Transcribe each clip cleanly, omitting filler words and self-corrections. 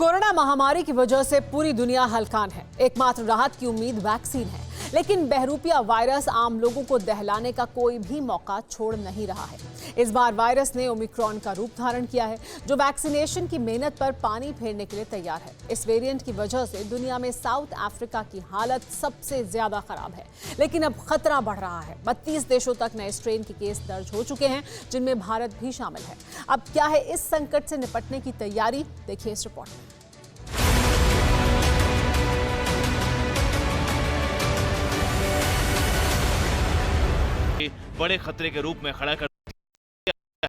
Corona महामारी की वजह से पूरी दुनिया हलकान है। एकमात्र राहत की उम्मीद वैक्सीन है, लेकिन बहरूपिया वायरस आम लोगों को दहलाने का कोई भी मौका छोड़ नहीं रहा है। इस बार वायरस ने ओमिक्रॉन का रूप धारण किया है, जो वैक्सीनेशन की मेहनत पर पानी फेरने के लिए तैयार है। इस वेरिएंट की वजह से दुनिया में साउथ अफ्रीका की हालत सबसे ज्यादा खराब है, लेकिन अब खतरा बढ़ रहा है। 32 देशों तक नए स्ट्रेन के केस दर्ज हो चुके हैं, जिनमें भारत भी शामिल है। अब क्या है इस संकट से निपटने की तैयारी, देखिए इस रिपोर्ट में। बड़े खतरे के रूप में खड़ा कर दिया,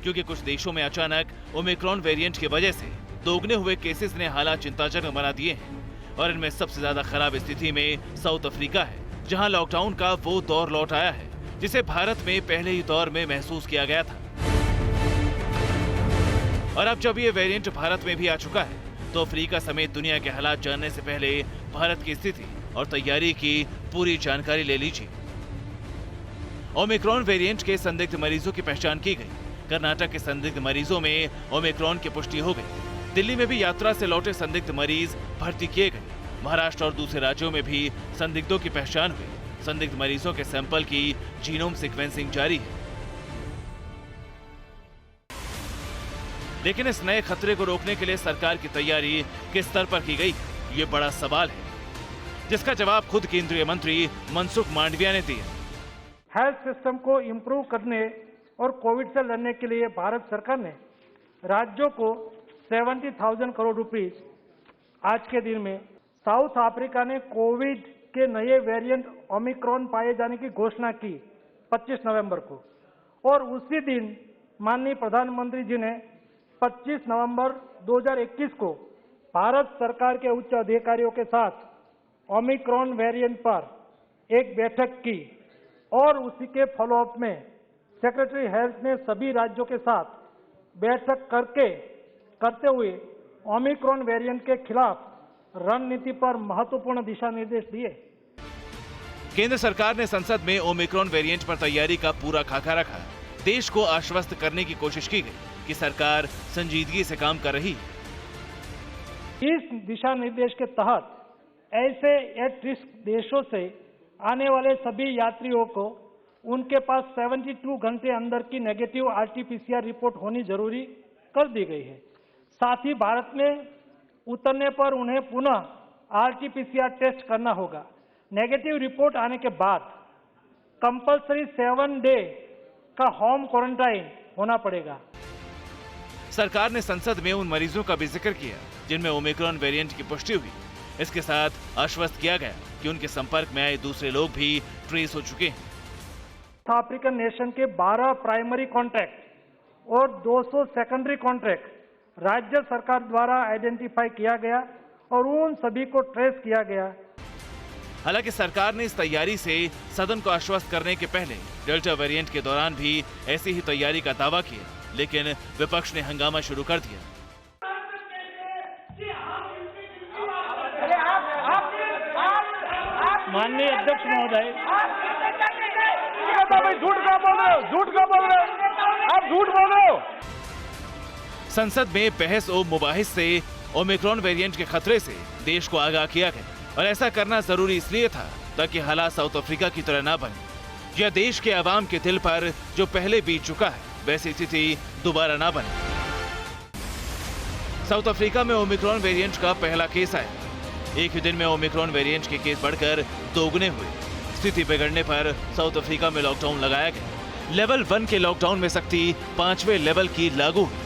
क्योंकि कुछ देशों में अचानक ओमिक्रॉन वेरिएंट की वजह से दोगुने हुए केसेस ने हालात चिंताजनक बना दिए हैं। और इनमें सबसे ज्यादा खराब स्थिति में साउथ अफ्रीका है, जहां लॉकडाउन का वो दौर लौट आया है जिसे भारत में पहले ही दौर में महसूस किया गया था। और अब जब ये वेरिएंट भारत में भी आ चुका है, तो अफ्रीका समेत दुनिया के हालात जानने से पहले भारत की स्थिति और तैयारी की पूरी जानकारी ले लीजिए। ओमिक्रॉन वेरिएंट के संदिग्ध मरीजों की पहचान की गई। कर्नाटक के संदिग्ध मरीजों में ओमिक्रॉन की पुष्टि हो गई। दिल्ली में भी यात्रा से लौटे संदिग्ध मरीज भर्ती किए गए। महाराष्ट्र और दूसरे राज्यों में भी संदिग्धों की पहचान हुई। संदिग्ध मरीजों के सैंपल की जीनोम सीक्वेंसिंग जारी है। लेकिन इस नए खतरे को रोकने के लिए सरकार की तैयारी किस स्तर पर की गई, ये बड़ा सवाल है, जिसका जवाब खुद केंद्रीय मंत्री मनसुख मांडविया ने दिया। हेल्थ सिस्टम को इम्प्रूव करने और कोविड से लड़ने के लिए भारत सरकार ने राज्यों को 70,000 करोड़ रुपीस आज के दिन में, साउथ अफ्रीका ने कोविड के नए वेरिएंट ओमिक्रॉन पाए जाने की घोषणा की 25 नवंबर को, और उसी दिन माननीय प्रधानमंत्री जी ने 25 नवंबर 2021 को भारत सरकार के उच्च अधिकारियों के साथ ओमिक्रॉन वेरिएंट पर एक बैठक की, और उसी के फॉलोअप में सेक्रेटरी हेल्थ ने सभी राज्यों के साथ बैठक करते हुए ओमिक्रॉन वेरिएंट के खिलाफ रणनीति पर महत्वपूर्ण दिशा निर्देश दिए। केंद्र सरकार ने संसद में ओमिक्रॉन वेरिएंट पर तैयारी का पूरा खाका रखा। देश को आश्वस्त करने की कोशिश की गई कि सरकार संजीदगी से काम कर रही है। इस दिशा निर्देश के तहत ऐसे एट रिस्क देशों से आने वाले सभी यात्रियों को उनके पास 72 घंटे अंदर की नेगेटिव RT-PCR रिपोर्ट होनी जरूरी कर दी गई है। साथ ही भारत में उतरने पर उन्हें पुनः RT-PCR टेस्ट करना होगा। नेगेटिव रिपोर्ट आने के बाद कंपलसरी 7 डे का होम क्वारंटाइन होना पड़ेगा। सरकार ने संसद में उन मरीजों का भी जिक्र किया जिनमें ओमिक्रॉन वेरिएंट की पुष्टि हुई। इसके साथ आश्वस्त किया गया कि उनके संपर्क में आए दूसरे लोग भी ट्रेस हो चुके हैं। अफ्रीकन नेशन के 12 प्राइमरी कॉन्ट्रैक्ट और 200 सेकेंडरी कॉन्ट्रैक्ट राज्य सरकार द्वारा आइडेंटिफाई किया गया और उन सभी को ट्रेस किया गया। हालांकि सरकार ने इस तैयारी से सदन को आश्वस्त करने के पहले डेल्टा वेरिएंट के दौरान भी ऐसी ही तैयारी का दावा किया, लेकिन विपक्ष ने हंगामा शुरू कर दिया। माननीय अध्यक्ष महोदय, झूठ का बोल रहे हो, झूठ का बोल रहे हो, आप झूठ बोल रहे हो। संसद में बहस और मुबाहिस से ओमिक्रॉन वेरिएंट के खतरे से देश को आगाह किया गया, और ऐसा करना जरूरी इसलिए था ताकि हालात साउथ अफ्रीका की तरह ना बने, या देश के आवाम के दिल पर जो पहले बीत चुका है वैसी स्थिति दोबारा ना बने। साउथ अफ्रीका में ओमिक्रॉन वेरिएंट का पहला केस आया। एक ही दिन में ओमिक्रॉन वेरिएंट के केस बढ़कर दोगुने हुए। स्थिति बिगड़ने पर साउथ अफ्रीका में लॉकडाउन लगाया गया। लेवल 1 के लॉकडाउन में सख्ती 5वें लेवल की लागू हुई।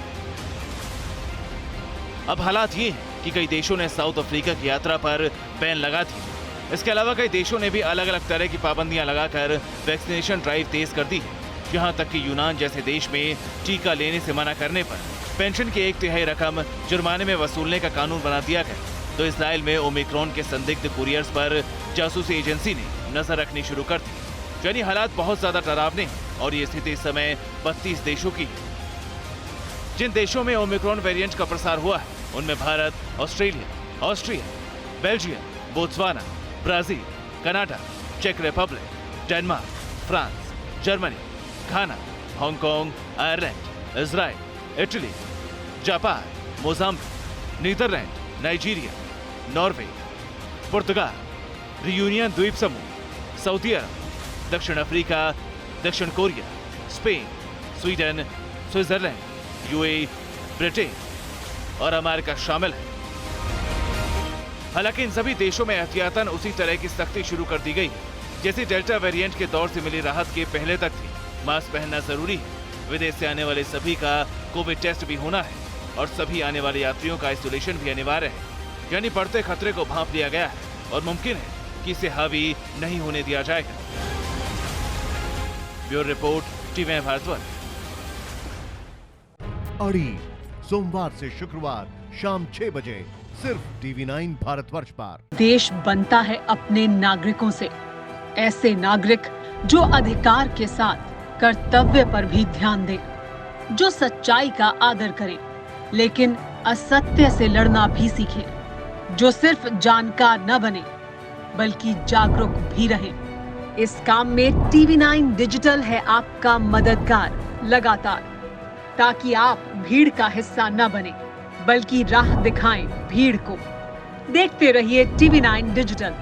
अब हालात ये हैं कि कई देशों ने साउथ अफ्रीका की यात्रा पर बैन लगा दी। इसके अलावा कई देशों ने भी अलग अलग तरह की पाबंदियां लगाकर वैक्सीनेशन ड्राइव तेज कर दी है। यहाँ तक कि यूनान जैसे देश में टीका लेने से मना करने पर पेंशन की 1/3 रकम जुर्माने में वसूलने का कानून बना दिया गया। तो इसराइल में ओमिक्रॉन के संदिग्ध कुरियर्स पर जासूसी एजेंसी ने नजर रखनी शुरू कर दी। यानी हालात बहुत ज्यादा डरावने हैं, और ये स्थिति इस समय 32 देशों की है। जिन देशों में ओमिक्रॉन वेरिएंट का प्रसार हुआ है उनमें Bharat, Australia, Austria, Belgium, Botswana, Brazil, Canada, चेक Republic, Denmark, France, Germany, Ghana, Hong Kong, Ireland, Israel, Italy, Japan, Mozambique, Netherlands, Nigeria, Norway, पुर्तगाल, रियूनियन द्वीप समूह, सऊदी अरब, दक्षिण अफ्रीका, दक्षिण Korea, Spain, Sweden, Switzerland, UAE, Britain और अमेरिका शामिल है। हालांकि इन सभी देशों में एहतियातन उसी तरह की सख्ती शुरू कर दी गई जैसी डेल्टा वेरिएंट के दौर से मिली राहत के पहले तक थी। मास्क पहनना जरूरी है, विदेश से आने वाले सभी का कोविड टेस्ट भी होना है और सभी आने वाले यात्रियों का आइसोलेशन भी अनिवार्य है। यानी बढ़ते खतरे को भांप लिया गया है और मुमकिन है कि इसे हावी नहीं होने दिया जाएगा। Bureau report, TV Bharatvarsh. अड़ी सोमवार से शुक्रवार शाम 6 बजे सिर्फ TV9 भारतवर्ष पर। देश बनता है अपने नागरिकों से, ऐसे नागरिक जो अधिकार के साथ कर्तव्य पर भी ध्यान दें, जो सच्चाई का आदर करें लेकिन असत्य से लड़ना भी सीखें, जो सिर्फ जानकार न बने बल्कि जागरूक भी रहें। इस काम में TV9 डिजिटल है आपका मददगार लगातार, ताकि आप भीड़ का हिस्सा न बने बल्कि राह दिखाएं भीड़ को। देखते रहिए TV9 डिजिटल।